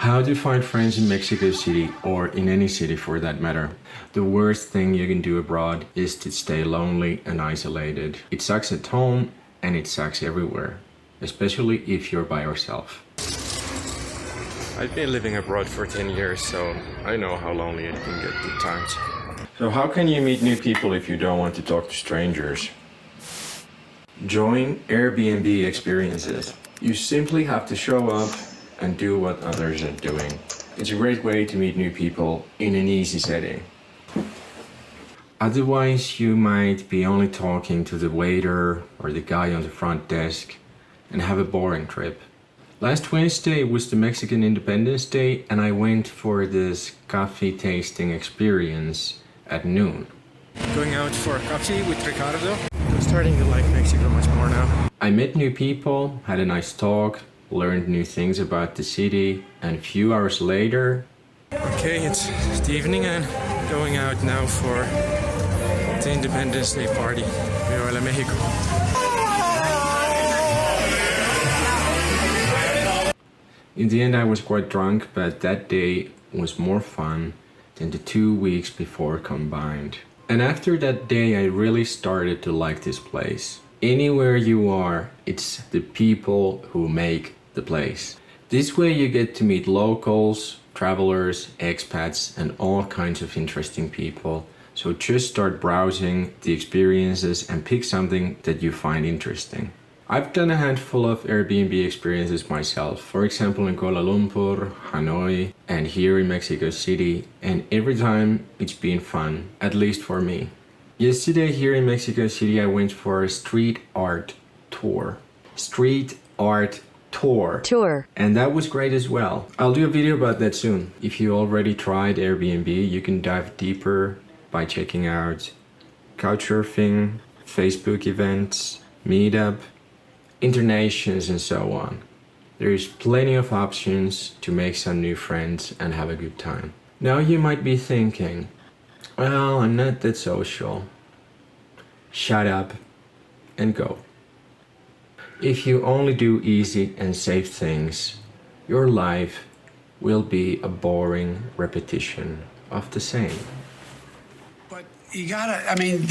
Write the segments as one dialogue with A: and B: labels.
A: How to find friends in Mexico City, or in any city for that matter. The worst thing you can do abroad is to stay lonely and isolated. It sucks at home and it sucks everywhere, especially if you're by yourself. I've been living abroad for 10 years, so I know how lonely it can get at times. So how can you meet new people if you don't want to talk to strangers? Join Airbnb Experiences. You simply have to show up and do what others are doing. It's a great way to meet new people in an easy setting. Otherwise, you might be only talking to the waiter or the guy on the front desk and have a boring trip. Last Wednesday was the Mexican Independence Day and I went for this coffee tasting experience at noon.
B: Going out for coffee with Ricardo. I'm starting to like Mexico much more now.
A: I met new people, had a nice talk, learned new things about the city, and a few hours later...
B: Okay, it's the evening and going out now for the Independence Day party. Viva Mexico.
A: In the end I was quite drunk, but that day was more fun than the 2 weeks before combined. And after that day I really started to like this place. Anywhere you are, it's the people who make the place. This way you get to meet locals, travelers, expats, and all kinds of interesting people. So just start browsing the experiences and pick something that you find interesting. I've done a handful of Airbnb experiences myself, for example in Kuala Lumpur, Hanoi, and here in Mexico City, and every time it's been fun, at least for me. Yesterday here in Mexico City I went for a street art tour. Street art tour. And that was great as well. I'll do a video about that soon. If you already tried Airbnb, you can dive deeper by checking out Couchsurfing, Facebook events, Meetup, internations, and so on. There's plenty of options to make some new friends and have a good time. Now you might be thinking, well, I'm not that social. Shut up and go. If you only do easy and safe things, your life will be a boring repetition of the same.
C: But you gotta, I mean,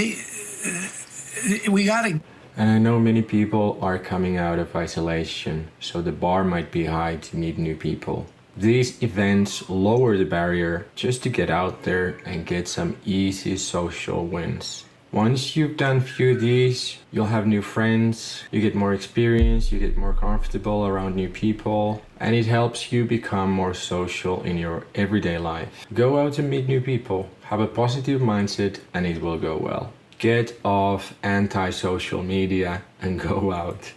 C: we gotta...
A: And I know many people are coming out of isolation, so the bar might be high to meet new people. These events lower the barrier just to get out there and get some easy social wins. Once you've done a few of these, you'll have new friends, you get more experience, you get more comfortable around new people, and it helps you become more social in your everyday life. Go out and meet new people, have a positive mindset, and it will go well. Get off anti-social media and go out.